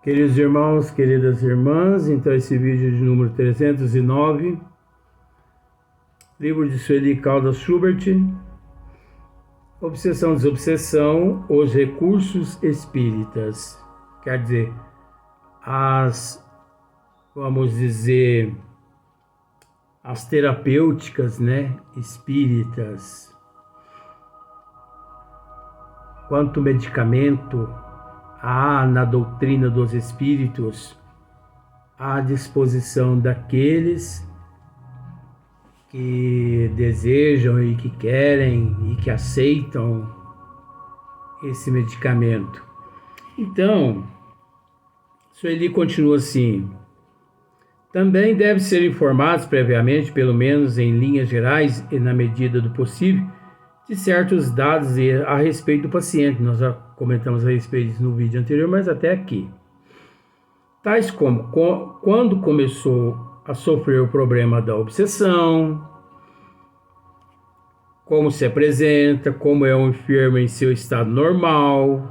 Queridos irmãos, queridas irmãs, então esse vídeo de número 309, livro de Sueli Caldas Schubert, Obsessão, Desobsessão, os recursos espíritas. Quer dizer, vamos dizer, as terapêuticas, espíritas. Quanto medicamento há na doutrina dos espíritos à disposição daqueles que desejam e que querem e que aceitam esse medicamento. Então, Sueli continua assim: também deve ser informados previamente, pelo menos em linhas gerais e na medida do possível, de certos dados a respeito do paciente. Nós já comentamos a respeito disso no vídeo anterior, mas até aqui. Tais como quando começou a sofrer o problema da obsessão, como se apresenta, como é um enfermo em seu estado normal,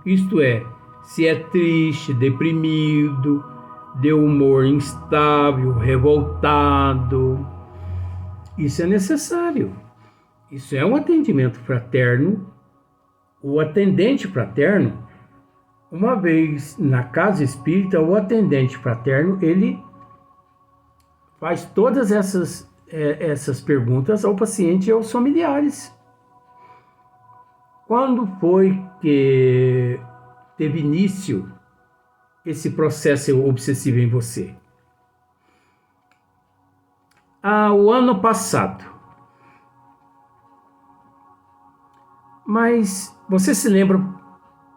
isto é, se é triste, deprimido, de humor instável, revoltado. Isso é necessário. Isso é um atendimento fraterno. O atendente fraterno, uma vez na casa espírita, o atendente fraterno, ele faz todas essas perguntas ao paciente e aos familiares. Quando foi que teve início esse processo obsessivo em você? O ano passado. Mas você se lembra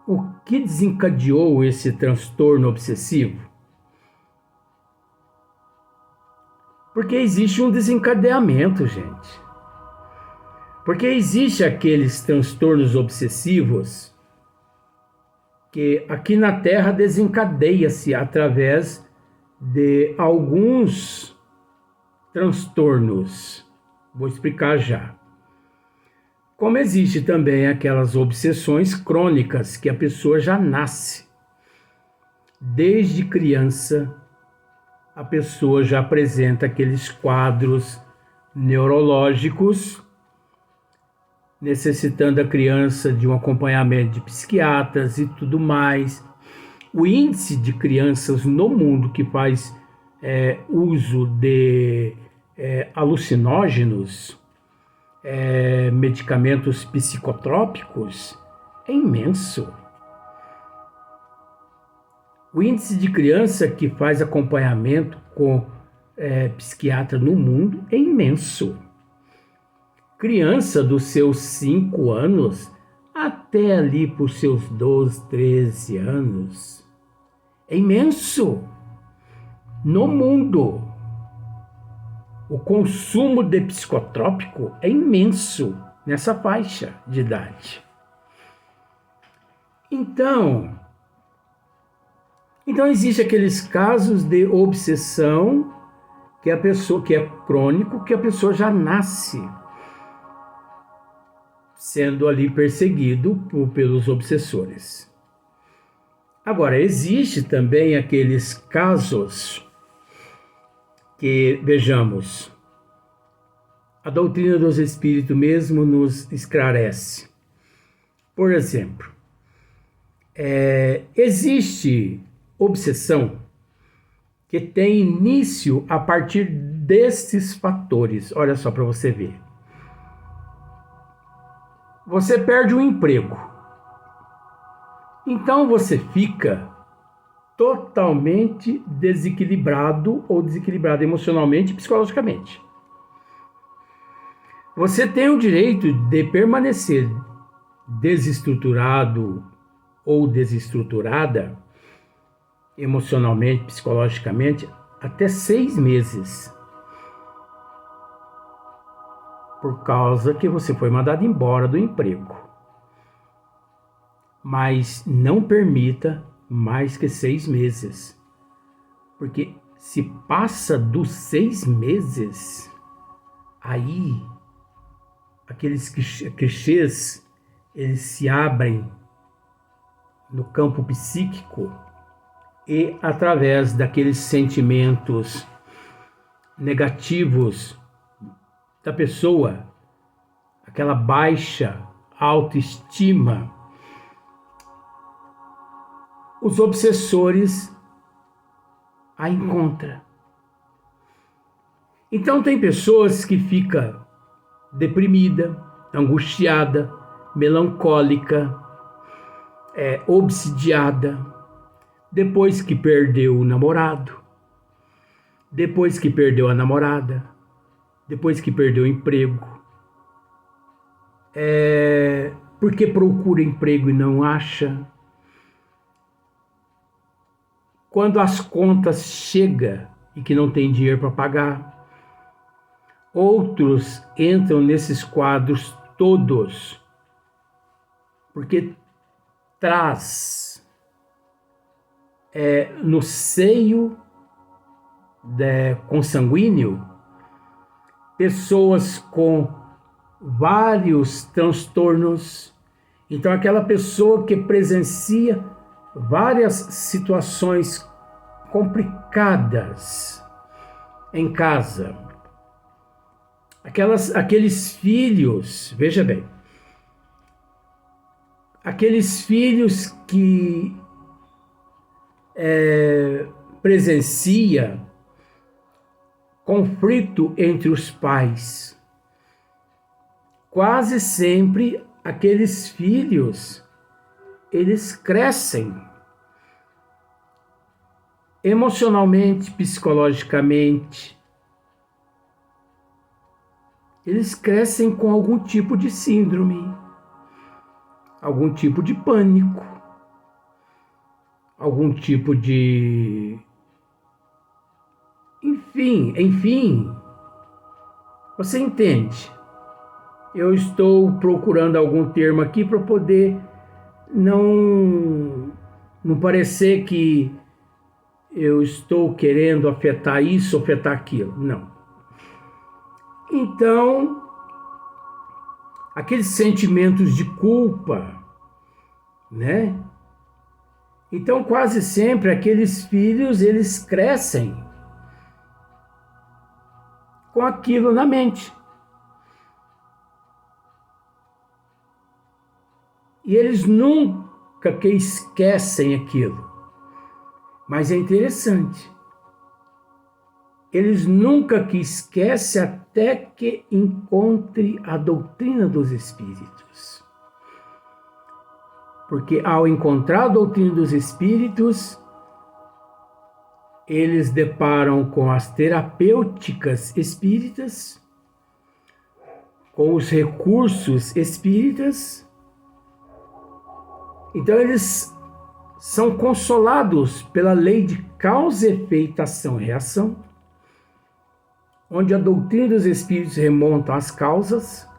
o que desencadeou esse transtorno obsessivo? Porque existe um desencadeamento, gente. Porque existe aqueles transtornos obsessivos que aqui na Terra desencadeia-se através de alguns transtornos. Vou explicar já. Como existe também aquelas obsessões crônicas que a pessoa já nasce. Desde criança, a pessoa já apresenta aqueles quadros neurológicos, necessitando a criança de um acompanhamento de psiquiatras e tudo mais. O índice de crianças no mundo que faz uso de alucinógenos, medicamentos psicotrópicos, é imenso. O índice de criança que faz acompanhamento com psiquiatra no mundo é imenso. Criança dos seus 5 anos até ali por seus 12, 13 anos. É imenso. No mundo, o consumo de psicotrópico é imenso nessa faixa de idade. Então existe aqueles casos de obsessão que a pessoa que é crônico, que a pessoa já nasce sendo ali perseguido pelos obsessores. Agora, existe também aqueles casos que, vejamos, a doutrina dos espíritos mesmo nos esclarece. Por exemplo, existe obsessão que tem início a partir desses fatores. Olha só para você ver. Você perde um emprego. Então você fica totalmente desequilibrado ou desequilibrado emocionalmente e psicologicamente. Você tem o direito de permanecer desestruturado ou desestruturada emocionalmente, psicologicamente, até 6 meses. Por causa que você foi mandado embora do emprego. Mas não permita mais que 6 meses. Porque se passa dos 6 meses, aí aqueles clichês, eles se abrem no campo psíquico e através daqueles sentimentos negativos da pessoa, aquela baixa autoestima, os obsessores a encontram. Então tem pessoas que ficam deprimida, angustiada, melancólica, obsidiada, depois que perdeu o namorado, depois que perdeu a namorada, depois que perdeu o emprego, porque procura emprego e não acha. Quando as contas chegam e que não tem dinheiro para pagar. Outros entram nesses quadros todos, porque traz no seio consanguíneo pessoas com vários transtornos. Então aquela pessoa que presencia várias situações complicadas em casa, aqueles filhos, veja bem, aqueles filhos que presencia conflito entre os pais. Quase sempre aqueles filhos, eles crescem emocionalmente, psicologicamente. Eles crescem com algum tipo de síndrome, algum tipo de pânico, algum tipo de... Enfim, você entende? Eu estou procurando algum termo aqui para poder não parecer que eu estou querendo afetar isso, afetar aquilo. Não. Então, aqueles sentimentos de culpa, né? Então, quase sempre aqueles filhos, eles crescem com aquilo na mente. E eles nunca que esquecem aquilo. Mas é interessante. Eles nunca que esquecem até que encontre a doutrina dos espíritos. Porque ao encontrar a doutrina dos espíritos, eles deparam com as terapêuticas espíritas, com os recursos espíritas. Então eles são consolados pela lei de causa, efeito, ação e reação, onde a doutrina dos espíritos remonta às causas,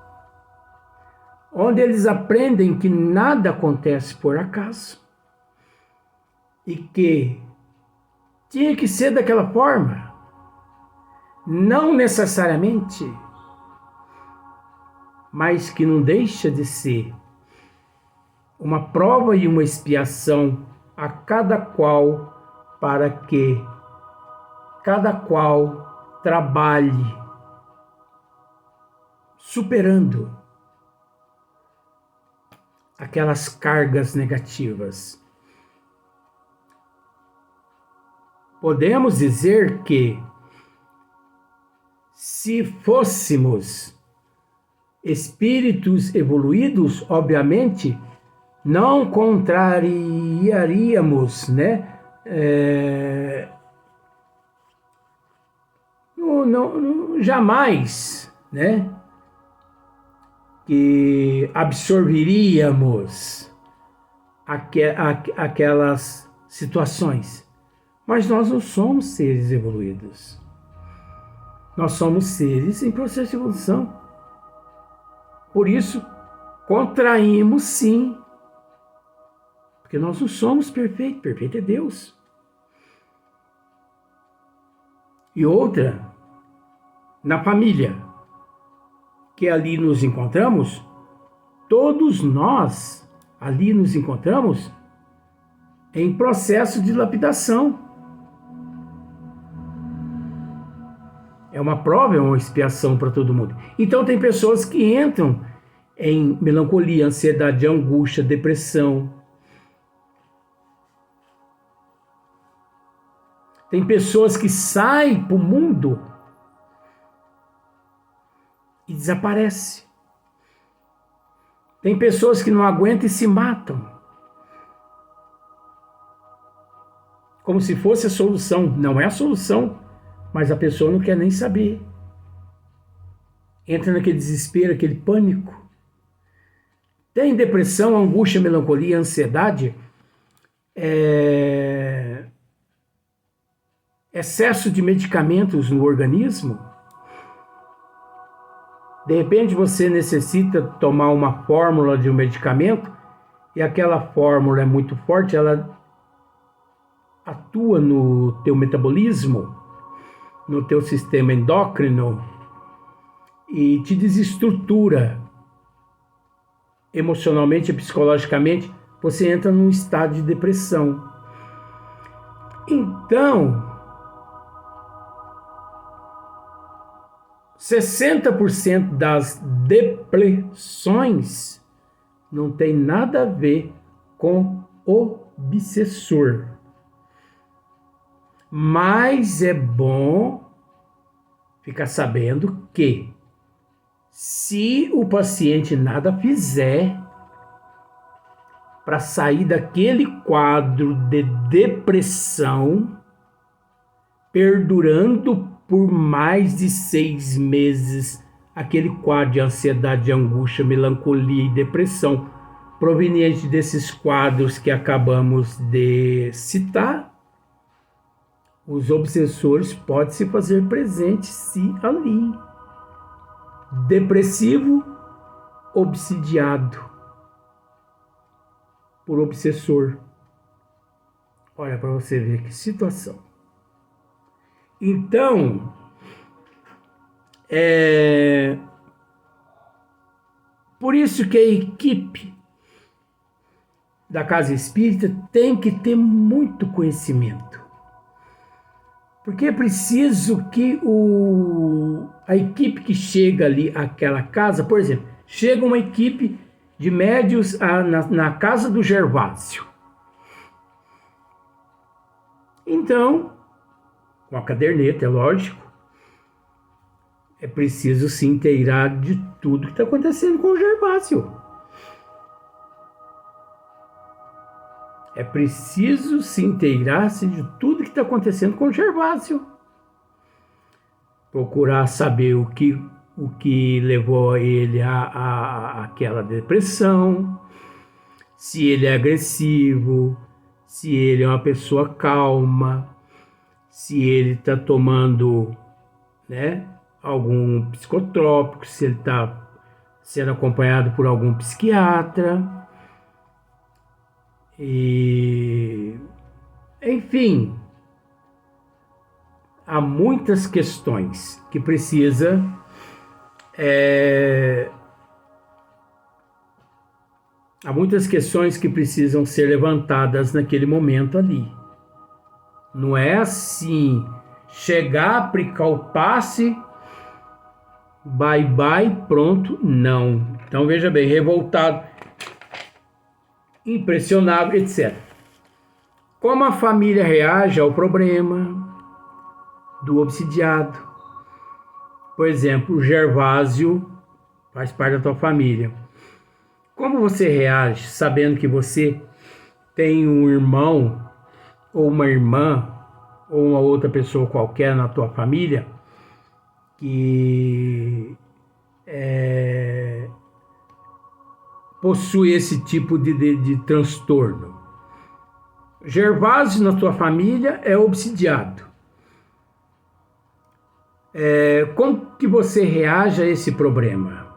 onde eles aprendem que nada acontece por acaso e que tinha que ser daquela forma, não necessariamente, mas que não deixa de ser uma prova e uma expiação a cada qual, para que cada qual trabalhe superando aquelas cargas negativas. Podemos dizer que, se fôssemos espíritos evoluídos, obviamente, não contrariaríamos, né? Jamais, né? Que absorveríamos aquelas situações. Mas nós não somos seres evoluídos. Nós somos seres em processo de evolução. Por isso, contraímos sim. Porque nós não somos perfeitos. Perfeito é Deus. E outra, na família que ali nos encontramos, todos nós ali nos encontramos em processo de lapidação. É uma prova, é uma expiação para todo mundo. Então tem pessoas que entram em melancolia, ansiedade, angústia, depressão. Tem pessoas que saem para o mundo e desaparecem. Tem pessoas que não aguentam e se matam. Como se fosse a solução. Não é a solução, mas a pessoa não quer nem saber. Entra naquele desespero, aquele pânico. Tem depressão, angústia, melancolia, ansiedade, excesso de medicamentos no organismo. De repente você necessita tomar uma fórmula de um medicamento e aquela fórmula é muito forte, ela atua no teu metabolismo, no teu sistema endócrino e te desestrutura emocionalmente e psicologicamente. Você entra num estado de depressão. Então, 60% das depressões não tem nada a ver com obsessor. Mas é bom ficar sabendo que, se o paciente nada fizer para sair daquele quadro de depressão, perdurando por mais de 6 meses, aquele quadro de ansiedade, angústia, melancolia e depressão, proveniente desses quadros que acabamos de citar, os obsessores podem se fazer presentes sim ali. Depressivo, obsidiado por obsessor. Olha para você ver que situação. Então, por isso que a equipe da Casa Espírita tem que ter muito conhecimento. Porque é preciso que a equipe que chega ali àquela casa, por exemplo, chega uma equipe de médios na casa do Gervásio. Então, com a caderneta, é lógico, é preciso se inteirar de tudo que está acontecendo com o Gervásio. É preciso se inteirar-se de tudo que está acontecendo com o Gervásio. Procurar saber o que levou ele a aquela depressão, se ele é agressivo, se ele é uma pessoa calma, se ele está tomando, algum psicotrópico, se ele está sendo acompanhado por algum psiquiatra. E, enfim, há muitas questões que precisa há muitas questões que precisam ser levantadas naquele momento ali. Não é assim, chegar, aplicar o passe, bye, pronto, não. Então veja bem, revoltado, impressionável, etc. Como a família reage ao problema do obsidiado? Por exemplo, o Gervásio faz parte da tua família. Como você reage sabendo que você tem um irmão ou uma irmã ou uma outra pessoa qualquer na tua família que possui esse tipo de transtorno? Gervásio na tua família é obsidiado. Como que você reage a esse problema?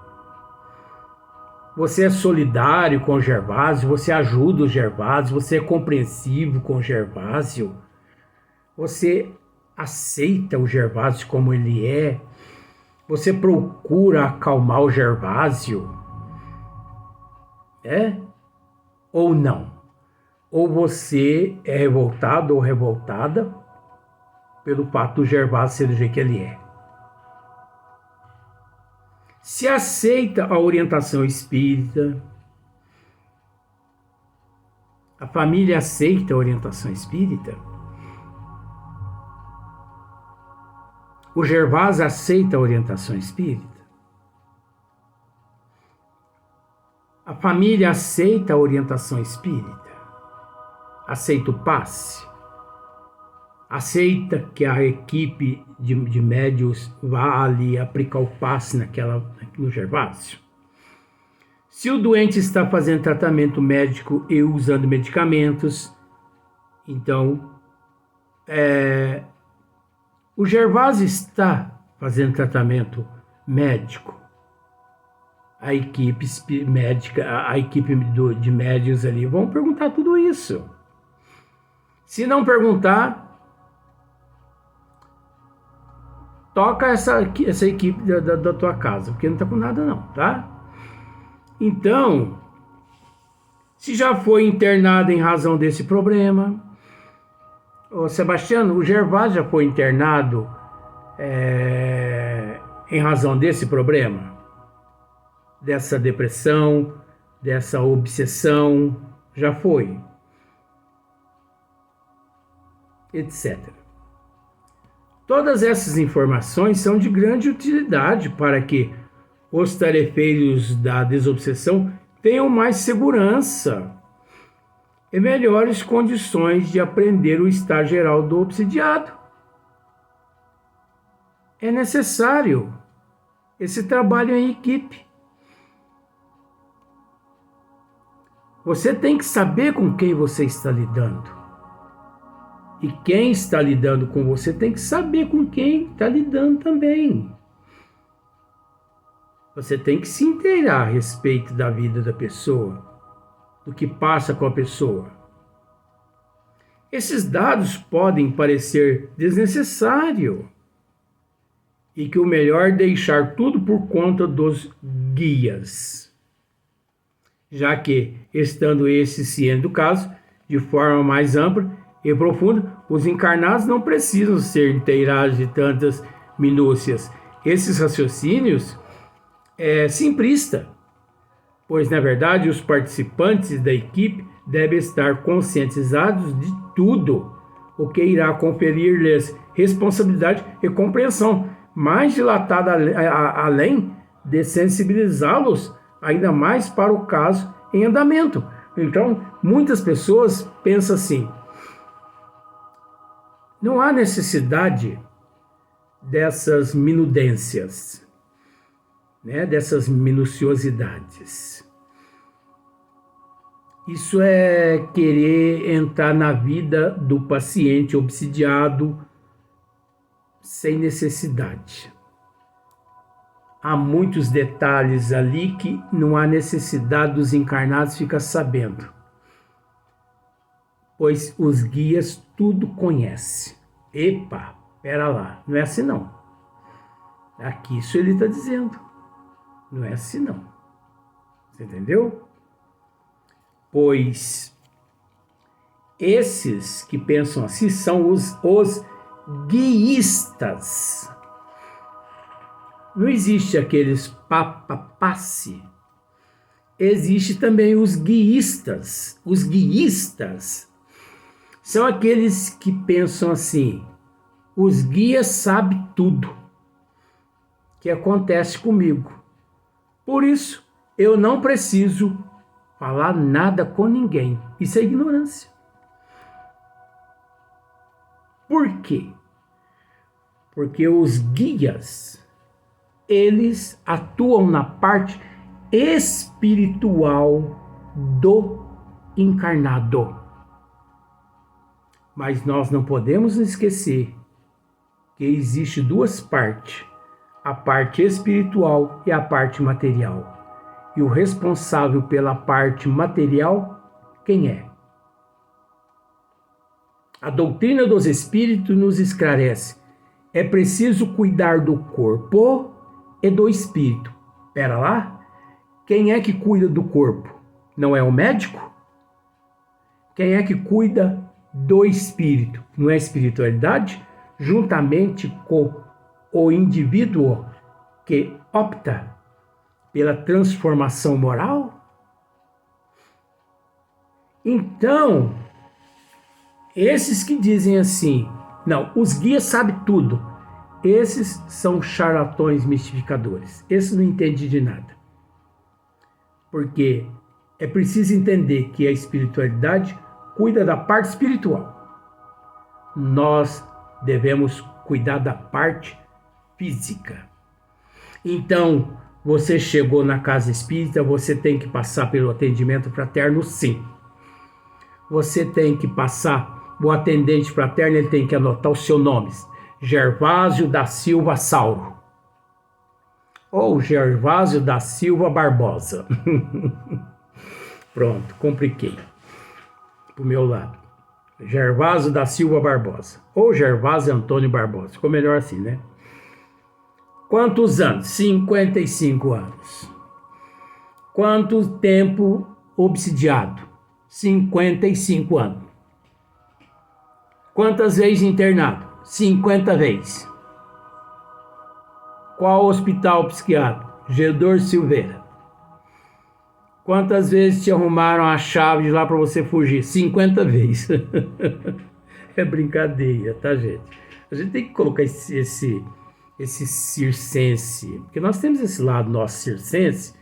Você é solidário com o Gervásio? Você ajuda o Gervásio? Você é compreensivo com o Gervásio? Você aceita o Gervásio como ele é? Você procura acalmar o Gervásio? Ou não? ou você é revoltado ou revoltada pelo fato do Gervásio ser do jeito que ele é. Se aceita a orientação espírita, a família aceita a orientação espírita, o Gervásio aceita a orientação espírita, a família aceita a orientação espírita, aceita o passe, aceita que a equipe de médios vá ali aplicar o passe no Gervásio. Se o doente está fazendo tratamento médico e usando medicamentos, então o Gervásio está fazendo tratamento médico. A equipe médica, a equipe de médios ali vão perguntar tudo isso. Se não perguntar, toca essa equipe da tua casa, porque não está com nada não, tá? Então, se já foi internado em razão desse problema, ô Sebastiano, o Gervásio já foi internado em razão desse problema, dessa depressão, dessa obsessão, já foi, etc. Todas essas informações são de grande utilidade para que os tarefeiros da desobsessão tenham mais segurança e melhores condições de aprender o estado geral do obsidiado. É necessário esse trabalho em equipe. Você tem que saber com quem você está lidando. E quem está lidando com você tem que saber com quem está lidando também. Você tem que se inteirar a respeito da vida da pessoa, do que passa com a pessoa. Esses dados podem parecer desnecessários e que o melhor é deixar tudo por conta dos guias, já que, estando esse ciente do caso, de forma mais ampla e profunda, os encarnados não precisam ser inteirados de tantas minúcias. Esses raciocínios é simplista, pois, na verdade, os participantes da equipe devem estar conscientizados de tudo, o que irá conferir-lhes responsabilidade e compreensão, mais dilatada além de sensibilizá-los ainda mais para o caso em andamento. Então, muitas pessoas pensam assim: não há necessidade dessas minudências, dessas minuciosidades. Isso é querer entrar na vida do paciente obsidiado sem necessidade. Há muitos detalhes ali que não há necessidade dos encarnados ficar sabendo, pois os guias tudo conhecem. Epa, pera lá, não é assim não. Aqui isso ele está dizendo. Não é assim não. Você entendeu? Pois esses que pensam assim são os guiístas. Não existe aqueles passe. Existe também os guiístas. Os guiístas são aqueles que pensam assim: os guias sabem tudo que acontece comigo. Por isso, eu não preciso falar nada com ninguém. Isso é ignorância. Por quê? Porque os guias, eles atuam na parte espiritual do encarnado. Mas nós não podemos esquecer que existe duas partes: a parte espiritual e a parte material. E o responsável pela parte material, quem é? A doutrina dos espíritos nos esclarece: é preciso cuidar do corpo e do espírito. Pera lá, quem é que cuida do corpo? Não é o médico? Quem é que cuida do espírito? Não é a espiritualidade? Juntamente com o indivíduo que opta pela transformação moral? Então, esses que dizem assim, não, os guias sabem tudo, esses são charlatões mistificadores. Esses não entendem de nada. Porque é preciso entender que a espiritualidade cuida da parte espiritual. Nós devemos cuidar da parte física. Então, você chegou na casa espírita, você tem que passar pelo atendimento fraterno, sim. Você tem que passar, o atendente fraterno, ele tem que anotar os seus nomes. Gervásio da Silva Sauro. Ou Gervásio da Silva Barbosa. Pronto, compliquei. Pro meu lado. Gervásio da Silva Barbosa. Ou Gervásio Antônio Barbosa. Ficou melhor assim, né? Quantos anos? 55 anos. Quanto tempo obsidiado? 55 anos. Quantas vezes internado? 50 vezes. Qual hospital psiquiátrico? Gedor Silveira. Quantas vezes te arrumaram a chave de lá para você fugir? 50 vezes. É brincadeira, tá, gente? A gente tem que colocar esse circense, porque nós temos esse lado nosso circense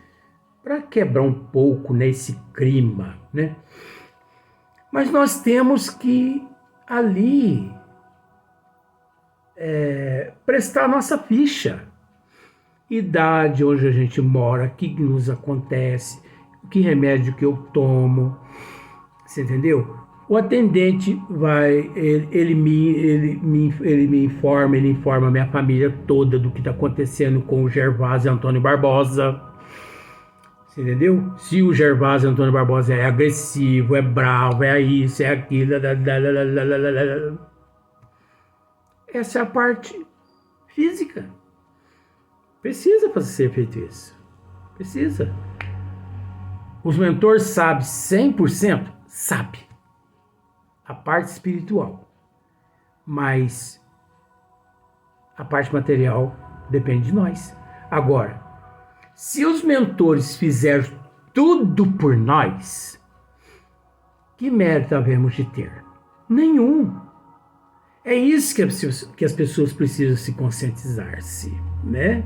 para quebrar um pouco nesse clima, né? Mas nós temos que ali prestar a nossa ficha. Idade, onde a gente mora, o que nos acontece, que remédio que eu tomo, você entendeu? O atendente vai, ele me informa a minha família toda do que está acontecendo com o Gervásio Antônio Barbosa, você entendeu? Se o Gervásio Antônio Barbosa é agressivo, é bravo, é isso, é aquilo, essa é a parte física. Precisa para ser feito isso. Precisa. Os mentores sabem 100%? Sabe. A parte espiritual. Mas a parte material depende de nós. Agora, se os mentores fizerem tudo por nós, que mérito havemos de ter? Nenhum. É isso que as pessoas precisam se conscientizar-se, né?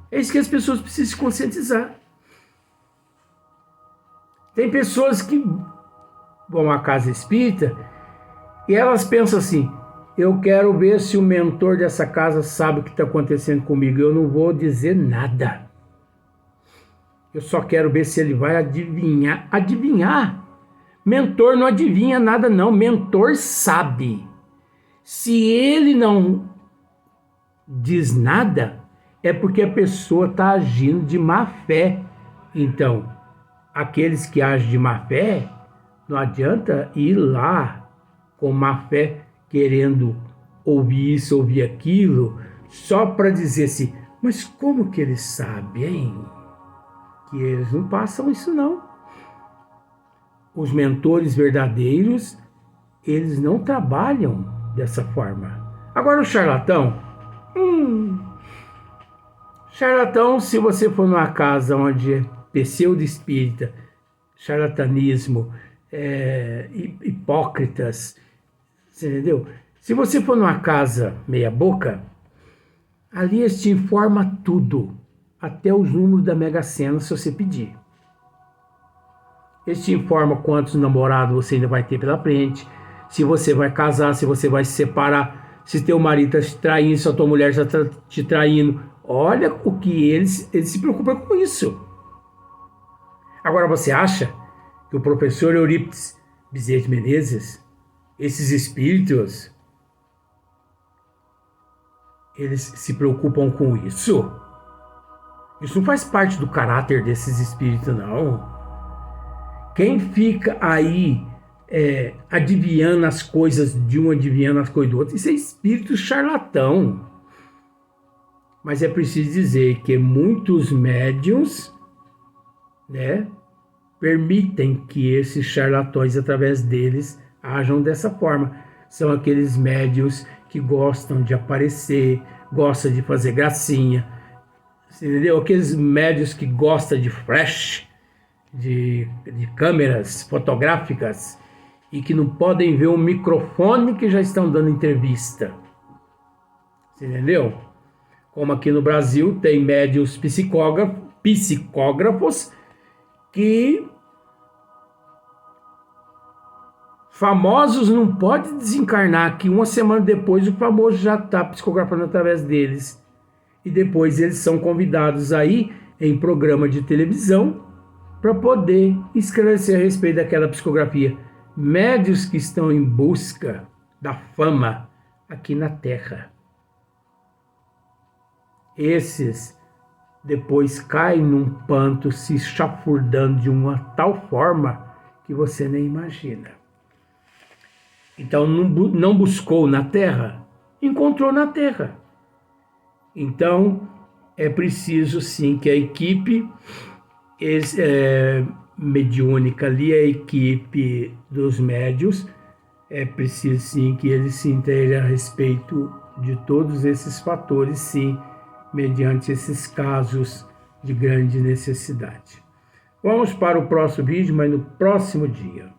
É isso que as pessoas precisam se conscientizar. Tem pessoas que vão à casa espírita e elas pensam assim, eu quero ver se o mentor dessa casa sabe o que está acontecendo comigo. Eu não vou dizer nada. Eu só quero ver se ele vai adivinhar. Adivinhar? Mentor não adivinha nada não. Mentor sabe. Se ele não diz nada, é porque a pessoa está agindo de má fé. Então, aqueles que agem de má fé, não adianta ir lá com má fé, querendo ouvir isso, ouvir aquilo, só para dizer assim, mas como que eles sabem? Que eles não passam isso não. Os mentores verdadeiros, eles não trabalham dessa forma. Agora o charlatão, charlatão, se você for numa casa onde é pseudo-espírita, charlatanismo, hipócritas, você entendeu? Se você for numa casa meia boca, ali eles te informam tudo, até os números da Mega Sena, se você pedir. Eles te informam quantos namorados você ainda vai ter pela frente, se você vai casar, se você vai se separar, se teu marido está te traindo, se a tua mulher está te traindo. Olha o que eles se preocupam com isso. Agora você acha que o professor Eurípides Bezerra de Menezes, esses espíritos, eles se preocupam com isso? Isso não faz parte do caráter desses espíritos, não. Quem fica aí adivinhando as coisas de um, adivinhando as coisas do outro, isso é espírito charlatão. Mas é preciso dizer que muitos médiuns, né, permitem que esses charlatões, através deles, ajam dessa forma. São aqueles médios que gostam de aparecer, gostam de fazer gracinha, entendeu? Aqueles médios que gostam de flash, de câmeras fotográficas e que não podem ver um microfone que já estão dando entrevista. Você entendeu? Como aqui no Brasil tem médios psicógrafos que famosos não podem desencarnar, que uma semana depois o famoso já está psicografando através deles. E depois eles são convidados aí em programa de televisão para poder esclarecer a respeito daquela psicografia. Médios que estão em busca da fama aqui na Terra. Esses depois caem num panto se chafurdando de uma tal forma que você nem imagina. Então não buscou na Terra, encontrou na Terra. Então é preciso sim que a equipe mediúnica ali, a equipe dos médios, é preciso sim que eles se inteirem a respeito de todos esses fatores, sim, mediante esses casos de grande necessidade. Vamos para o próximo vídeo, mas no próximo dia.